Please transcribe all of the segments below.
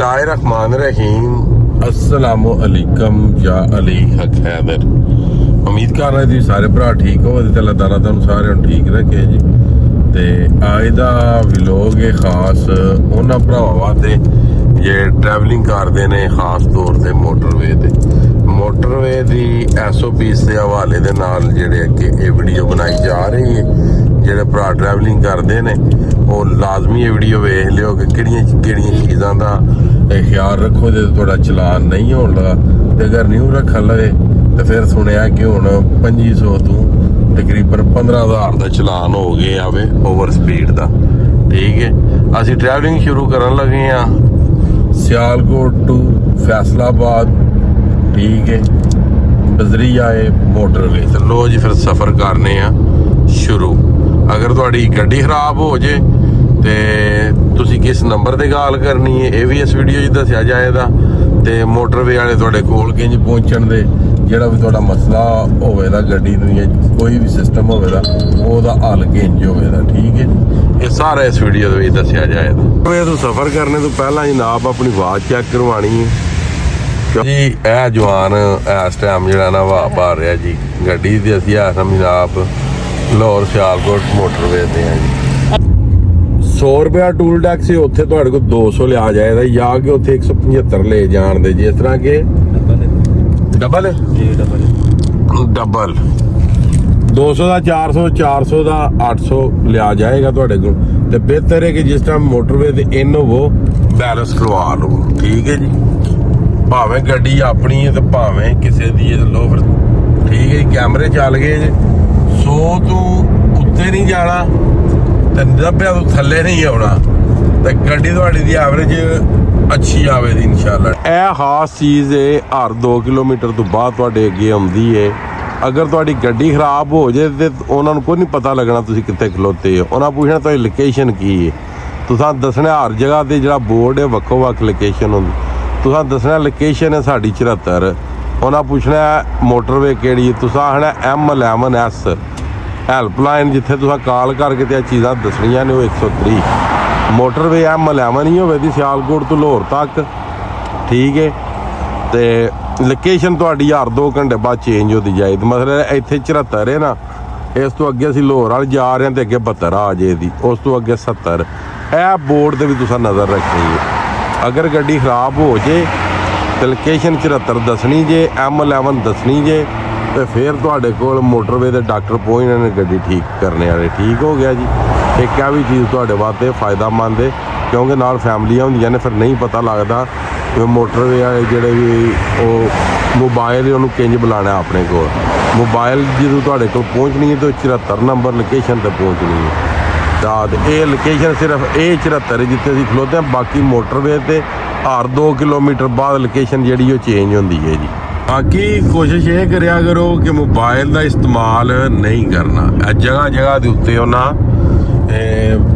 रहमान रहीम अस्सलामु अलैकुम या अली हक हैदर। उम्मीद कर रहे जी सारे भरा ठीक हो ते अल्लाह ताला तुहानू सारे ठीक रखे जी। ते अज दा व्लॉग है खास उन्हां भरावां वास्ते जे ट्रैवलिंग करते ने, खास तौर ते मोटरवे दी SOPs के हवाले दे नाल जेहड़े कि ये वीडियो बनाई जा रही है। जेहड़े भरा ट्रैवलिंग करते ने वो लाजमी ये वीडियो वेख लियो कि किहड़ियां चीज़ां दा ख्याल रखो तो थोड़ा चलान नहीं होने लगा। तो अगर न्यू रखन लगे तो फिर सुनिया कि हुण 2500 तो तकरीबन 15,000 का चलान हो गया आवे ओवर स्पीड का। ठीक है, असी ट्रैवलिंग शुरू करन लगे हाँ सियालकोट टू फैसलाबाद। ठीक है, बजरिया है मोटरवे। तो लो जी फिर सफ़र करने शुरू। अगर थोड़ी गड्डी खराब हो जाए तो तुसी किस नंबर ते गाल करनी है ये भी इस वीडियो च दस्या जाएगा। तो मोटरवे वाले थोड़े कोल किंज पहुंचण दे जेड़ा भी थोड़ा मसला होवेगा गड्डी दा कोई भी सिस्टम होवेगा ओदा हल किंज होवेगा। ठीक है, ये सारा इस वीडियो दे दस्या जाएगा। तो सफ़र करने तो पहला जनाब अपनी आवाज़ चेक करवानी है जी। यह जवान इस टाइम जो ना वाह पा रहा जी गड्डी ते असीं इस टाइम जनाब लाहौर सियालकोट मोटरवे ते हैं जी। 100 रुपया टूल टैक्स उत्थे तुहाडे कोल 200 लिया जाएगा या कि उत्थे 175 ले जान दे। जिस तरह के डबल 200 का 400 400 का 800 लिया जाएगा तुहाडे कोल। ते बेहतर है कि जिस टाइम मोटरवे ते इन होवो बैलेंस करवा लो। ठीक है जी, भावें गड्डी अपनी है तो भावें किसी दी है लो फिर। ठीक है, कैमरे चल गए 100 तो उत्ते नहीं जाना तो 90 तो थल्ले नहीं आना तो गड्डी थोड़ी दी एवरेज अच्छी आवेगी इंशाल्लाह। यह खास चीज़ है हर 2 किलोमीटर तो बाद तुहाडे अगे आउंदी है। अगर तुहाडी गड्डी खराब हो जाए तो उन्होंने कोई नहीं पता लगना तुसीं कित्थे खलोते हो। उन्हें पूछना तुहाडी लोकेशन की है, तुसां दसना हर जगह ते जिहड़ा बोर्ड है वक्खो वक्ख लोकेशन होंदी। तुसां दसना लोकेशन है साडी 74। उन्हें पूछना मोटरवे केड़ी है, तुसां आखना M11S हैल्पलाइन जिथे तुसां कॉल करके ते चीज़ां दसनियां ने 103। मोटरवे M11 ही होवे दी सियालकोट तो लाहौर तक। ठीक है, तो लोकेशन तुहाडी हर 2 घंटे बाद चेंज होती जाए। मतलब इत्थे 74 है ना, इस तो अगे असीं लाहौर वाल जा रहे हैं तो अगे 72 आ जाएगी, उस तो अगे 70। यह बोर्ड से भी तुसां नज़र रखनी है। अगर गड्डी खराब हो जाए तो लोकेशन 74 दसनी जे, M11 दसनी जे, तो फिर तुहाडे कोल मोटरवे दे डॉक्टर पहुँच जाने गड्डी ठीक करने वाले। ठीक हो गया जी। एक क्या भी चीज़ तुहाडे वास्ते फायदामंद है क्योंकि नाल फैमिलियां होंदियां ने, फिर नहीं पता लगता कि मोटरवे वाले जिहड़े भी मोबाइल है उन्होंने किंज बुलाना अपने कोल। मोबाइल जो तुहाडे कोल पहुँचनी है तो 74 नंबर लोकेशन पर पहुँचनी है। तो ये लोकेशन सिर्फ ये 74 जिथे असीं खलोते हैं। बाकी मोटरवे ते हर 2 किलोमीटर बाद लोकेशन जिहड़ी चेंज होंदी है जी। बाकी कोशिश ये करिया करो कि मोबाइल का इस्तेमाल नहीं करना। जगह जगह के उत्ते उन्हें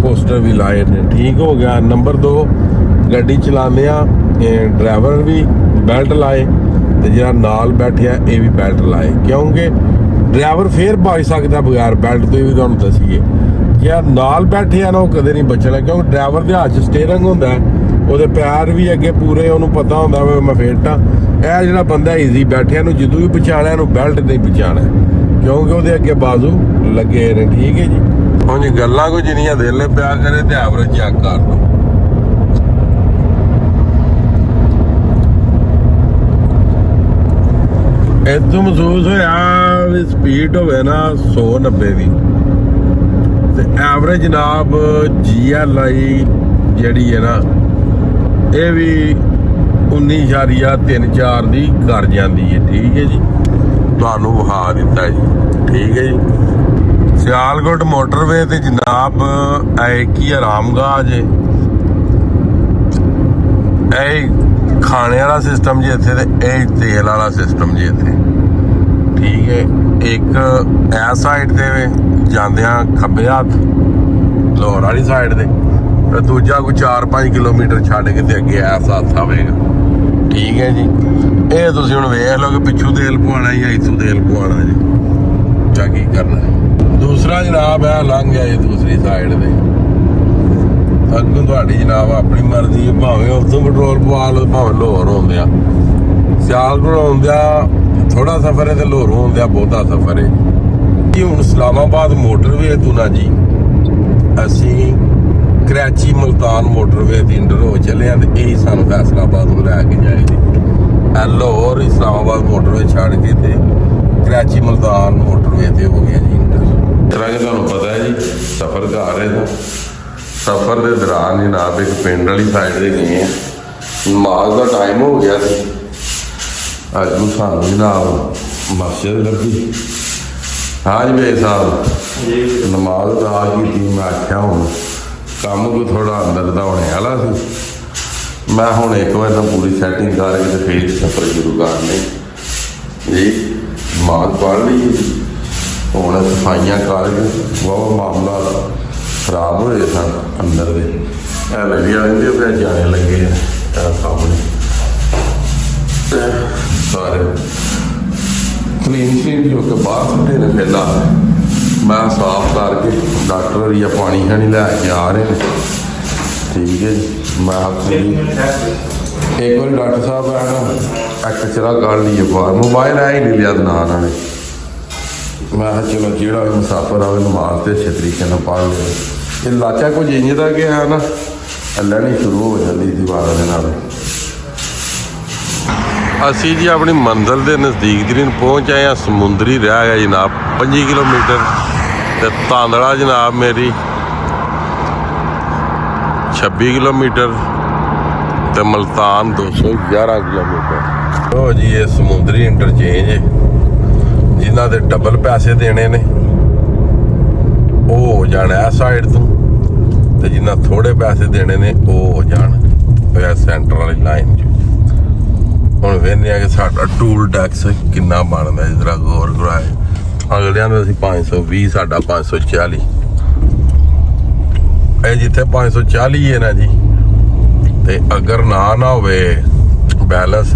पोस्टर भी लाए ने। ठीक हो गया। नंबर 2 गड्डी चलाने ड्राइवर भी बेल्ट लाए तो जरा नाल बैठे ये भी बेल्ट लाए, क्योंकि ड्राइवर फिर बच सकता बगैर बेल्ट तो। भी तुहानूं दसीए या नाल बैठे ना वो कदे नहीं बचना, क्योंकि ड्राइवर के हाथ स्टेयरिंग होंदा है, वो पैर भी अगे पूरे उन्होंने पता होंदा वे मैं फेटा। यह जो बंदा ईजी बैठे जो भी बचाना बेल्ट नहीं बचाना, क्योंकि वो अगे बाजू लगे ने। ठीक है जी। हम जी गल्लां कोई जिन्नियां दिल प्या करे तो एवरेज चेक कर लो। इतों महसूस होया स्पीड होवे ना 190 की तो एवरेज जनाब GLI जी है ना ये भी 19.34 की कर जाती है। ठीक है जी, तुहानू विखा दिता जी। ठीक है जी, सियालकोट मोटरवे ते जनाब एक ही आरामगाह जे, खाने वाला सिस्टम जी इत्थे ते तेल वाला सिस्टम जी इत्थे। ठीक है, एक इस साइड ते जांदियां खब्बे हाथ लाहौर वाली साइड ते, दूजा कोई 4-5 किलोमीटर छड्ड के ते अगे इस हाथ आवेगा। ठीक है जी, ये तुसीं हुण वेख लो कि पिछू तेल पवाना या इथों तेल पवाना जी, क्या की करना। दूसरा जनाब है लंघ गया जी दूसरी साइड ते। ਅੱਗੋਂ ਤੁਹਾਡੀ ਜਨਾਬ ਆਪਣੀ ਮਰਜ਼ੀ ਹੈ, ਭਾਵੇਂ ਉੱਥੋਂ ਪੈਟਰੋਲ ਪਵਾ ਲਓ ਭਾਵੇਂ ਲਾਹੌਰ ਹੁੰਦੇ ਆ। ਸਿਆਲਕੋਟ ਹੁੰਦਿਆ ਥੋੜਾ ਸਫ਼ਰ ਹੈ ਤੇ ਲਾਹੌਰੋਂ ਹੁੰਦਿਆ ਬਹੁਤਾ ਸਫ਼ਰ ਹੈ ਜੀ। ਹੁਣ ਇਸਲਾਮਾਬਾਦ ਮੋਟਰਵੇ ਤੋਂ ਨਾ ਜੀ ਅਸੀਂ ਕਰਾਚੀ ਮੁਲਤਾਨ ਮੋਟਰਵੇ ਦੀ ਇੰਟਰ ਹੋ ਚੱਲੇ ਆ, ਤੇ ਇਹ ਸਾਨੂੰ ਫੈਸਲਾਬਾਦ ਨੂੰ ਲੈ ਕੇ ਜਾਏਗੀ। ਲਾਹੌਰ ਇਸਲਾਮਾਬਾਦ ਮੋਟਰਵੇ ਛੱਡ ਕੇ ਤੇ ਕਰਾਚੀ ਮੁਲਤਾਨ ਮੋਟਰਵੇ ਤੇ ਹੋ ਗਿਆ ਜੀ ਇੰਟਰ। ਜਿਵੇਂ ਕਿ ਤੁਹਾਨੂੰ ਪਤਾ ਹੈ ਜੀ ਸਫ਼ਰ ਕਰ ਰਹੇ ਹਾਂ। ਸਫ਼ਰ ਦੇ ਦੌਰਾਨ ਜਨਾਬ ਇੱਕ ਪਿੰਡ ਵਾਲੀ ਸਾਈਡ ਤੇ ਗਏ ਆ, ਨਮਾਜ਼ ਦਾ ਟਾਈਮ ਹੋ ਗਿਆ ਸੀ। ਅੱਜ ਨੂੰ ਸਾਨੂੰ ਜਨਾਬ ਮਸਜਿਦ ਲੱਭੀ। ਹਾਂ ਜੀ ਬੇ ਸਾਹਿਬ ਨਮਾਜ਼ ਦਾ ਕੀਤੀ। ਮੈਂ ਆਖਿਆ ਹੁਣ ਕੰਮ ਕੋਈ ਥੋੜਾ ਅੰਦਰ ਦਾ ਹੋਣੇ ਵਾਲਾ ਸੀ। ਮੈਂ ਹੁਣ ਇੱਕ ਵਾਰ ਤਾਂ ਪੂਰੀ ਸੈਟਿੰਗ ਕਰਕੇ ਤੇ ਫਿਰ ਸਫ਼ਰ ਸ਼ੁਰੂ ਕਰਨੇ ਜੀ। ਨਮਾਜ਼ ਪੜ੍ਹ ਲਈ ਹੁਣ ਸਫਾਈਆਂ ਕਰਕੇ ਬਹੁਤ ਮਾਮਲਾ ਖਰਾਬ ਹੋਏ ਸਨ ਅੰਦਰ ਦੇ। ਇਹ ਲੱਗਿਆ ਰਹਿੰਦੇ ਫਿਰ ਜਾਣੇ ਲੱਗੇ ਆ ਸਾਹਮਣੇ ਸਾਰੇ ਕਲੀਨ ਸ਼ੀਟ ਜੋ ਕਿ ਬਾਹਰ ਸੁੱਟੇ ਨੇ। ਪਹਿਲਾਂ ਮੈਂ ਸਾਫ਼ ਕਰਕੇ ਡਾਕਟਰ ਜਾਂ ਪਾਣੀ ਖਾਣੀ ਲੈ ਕੇ ਆ ਰਹੇ ਨੇ। ਠੀਕ ਹੈ ਜੀ। ਮੈਂ ਇੱਕ ਵਾਰ ਡਾਕਟਰ ਸਾਹਿਬ ਆ ਨਾ ਐਕਸਰਾ ਕਰ ਲਈਏ ਬਾਹਰ, ਮੋਬਾਈਲ ਆ ਹੀ ਨਹੀਂ ਲਿਆ ਨਾਲ ਨਾਲੇ। ਮੈਂ ਕਿਹਾ ਚਲੋ ਜਿਹੜਾ ਵੀ ਮੁਸਾਫਰ ਆਵੇ ਨਮਾਜ਼ ਤੇ ਅੱਛੇ ਤਰੀਕੇ ਨਾਲ ਪੜ੍ਹ ਲਿਆ। ਇਹ ਲਾਚਾ ਕੁਝ ਇੰਝ ਦਾ ਗਿਆ ਨਾ ਲੈਣੀ ਸ਼ੁਰੂ ਹੋ ਜਾਂਦੀ ਦੀਵਾਰਾਂ ਦੇ ਨਾਲ। ਅਸੀਂ ਜੀ ਆਪਣੀ ਮੰਜ਼ਿਲ ਦੇ ਨਜ਼ਦੀਕ ਤਰੀਨ ਪਹੁੰਚ ਆਏ ਹਾਂ। ਸਮੁੰਦਰੀ ਰਹਿ ਗਿਆ ਜਨਾਬ 25 ਕਿਲੋਮੀਟਰ ਤੇ ਤਾਂਦੜਾ ਜਨਾਬ ਮੇਰੀ 26 ਕਿਲੋਮੀਟਰ ਤੇ ਮਲਤਾਨ 211 ਕਿਲੋਮੀਟਰ। ਉਹ ਜੀ ਇਹ ਸਮੁੰਦਰੀ ਇੰਟਰਚੇਂਜ ਹੈ। ਜਿਨ੍ਹਾਂ ਦੇ ਡਬਲ ਪੈਸੇ ਦੇਣੇ ਨੇ ਉਹ ਹੋ ਜਾਣਾ ਇਸ ਸਾਈਡ ਤੋਂ, ਤੇ ਜਿਨ੍ਹਾਂ ਥੋੜੇ ਪੈਸੇ ਦੇਣੇ ਨੇ ਉਹ ਹੋ ਜਾਣ ਸੈਂਟਰ ਵਾਲੀ ਲਾਈਨ 'ਚ। ਹੁਣ ਵੇਖਦੇ ਆ ਕਿ ਸਾਡਾ ਟੂਲ ਟੈਕਸ ਕਿੰਨਾ ਬਣਦਾ। ਜਰਾ ਗੌਰ ਕਰਾਏ। ਅਗਲਿਆਂ ਦਾ ਅਸੀਂ 520, ਸਾਡਾ 540। ਇਹ ਜਿੱਥੇ 540 ਹੈ ਨਾ ਜੀ, ਤੇ ਅਗਰ ਨਾ ਹੋਵੇ ਬੈਲੈਂਸ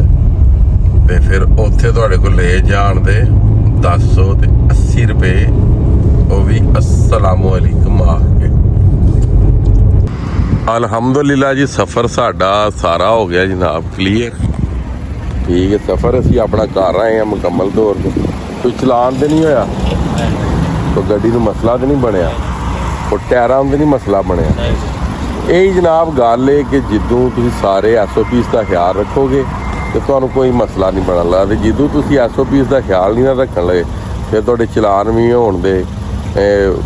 ਤੇ ਫਿਰ ਉੱਥੇ ਤੁਹਾਡੇ ਕੋਲ ਲੈ ਜਾਣ ਦੇ 10 ਤੇ 80 ਰੁਪਏ, ਉਹ ਵੀ अस्सलामु अलैकुम ਆ ਕੇ। ਅਲਹਮਦੁਲਿਲਾ ਜੀ ਸਫ਼ਰ ਸਾਡਾ ਸਾਰਾ ਹੋ ਗਿਆ ਜਨਾਬ ਕਲੀਅਰ। ਠੀਕ ਹੈ, ਸਫ਼ਰ ਅਸੀਂ ਆਪਣਾ ਕਰ ਰਹੇ ਹਾਂ ਮੁਕੰਮਲ ਤੌਰ 'ਤੇ। ਕੋਈ ਚਲਾਨ ਤੇ ਨਹੀਂ ਹੋਇਆ, ਕੋਈ ਗੱਡੀ ਨੂੰ ਮਸਲਾ ਤੇ ਨਹੀਂ ਬਣਿਆ, ਕੋਈ ਟਾਇਰਾਂ ਦਾ ਨਹੀਂ ਮਸਲਾ ਬਣਿਆ। ਇਹ ਜਨਾਬ ਗੱਲ ਹੈ ਕਿ ਜਦੋਂ ਤੁਸੀਂ ਸਾਰੇ SOPs ਦਾ ਖਿਆਲ ਰੱਖੋਗੇ ਤੇ ਤੁਹਾਨੂੰ ਕੋਈ ਮਸਲਾ ਨਹੀਂ ਬਣਨ ਲੱਗਦਾ। ਤੇ ਜਦੋਂ ਤੁਸੀਂ SOPs ਦਾ ਖਿਆਲ ਨਹੀਂ ਨਾ ਰੱਖਣ ਲਗੇ ਫਿਰ ਤੁਹਾਡੇ ਚਲਾਨ ਵੀ ਹੋਣ ਦੇ,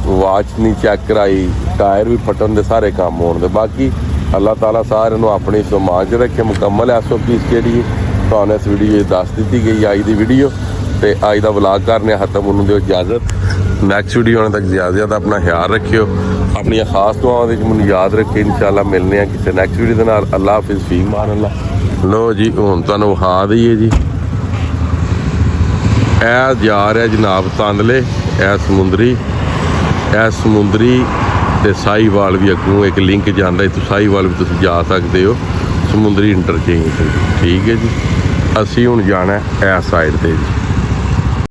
ਵਾਚ ਨਹੀਂ ਚੈੱਕ ਕਰਾਈ, ਟਾਇਰ ਵੀ ਫਟਣ ਦੇ, ਸਾਰੇ ਕੰਮ ਹੋਣ ਦੇ। ਬਾਕੀ ਅੱਲਾਹ ਤਾਲਾ ਸਾਰਿਆਂ ਨੂੰ ਆਪਣੀ ਸਮਾਜ 'ਚ ਰੱਖੇ। ਮੁਕੰਮਲ SOPs ਜਿਹੜੀ ਤੁਹਾਨੂੰ ਇਸ ਵੀਡੀਓ 'ਚ ਦੱਸ ਦਿੱਤੀ ਗਈ ਅੱਜ ਦੀ ਵੀਡੀਓ। ਤੇ ਅੱਜ ਦਾ ਵਲੌਗ ਕਰਨੇ ਖਤਮ, ਉਹਨੂੰ ਦਿਓ ਇਜਾਜ਼ਤ। ਨੈਕਸਟ ਵੀਡੀਓ ਆਉਣ ਤੱਕ ਜ਼ਿਆਦਾ ਆਪਣਾ ਖਿਆਲ ਰੱਖਿਓ। ਆਪਣੀਆਂ ਖਾਸ ਦੁਆਵਾਂ ਵਿੱਚ ਮੈਨੂੰ ਯਾਦ ਰੱਖੇ। ਇਨਸ਼ਾਅੱਲਾ ਮਿਲਨੇ ਆ ਕਿਸੇ ਨੈਕਸਟ ਵੀਡੀਓ ਦੇ ਨਾਲ। ਅੱਲਾਹ ਹਾਫਿਜ਼, ਫੀ ਮਾਨ ਅੱਲਾ। ਲੋ ਜੀ ਹੁਣ ਤੁਹਾਨੂੰ ਵਿਖਾ ਦਈਏ ਜੀ, ਇਹ ਜਾ ਰਿਹਾ ਜਨਾਬ ਤਾਂਦਲੇ। ਇਹ ਸਮੁੰਦਰੀ ਤੇ ਸਾਹੀਵਾਲ ਵੀ ਅੱਗੋਂ ਇੱਕ ਲਿੰਕ ਜਾਂਦਾ। ਇੱਥੋਂ ਸਾਹੀਵਾਲ ਵੀ ਤੁਸੀਂ ਜਾ ਸਕਦੇ ਹੋ ਸਮੁੰਦਰੀ ਇੰਟਰਚੇਂਜ। ਠੀਕ ਹੈ ਜੀ। ਅਸੀਂ ਹੁਣ ਜਾਣਾ ਇਸ ਸਾਈਡ 'ਤੇ ਜੀ।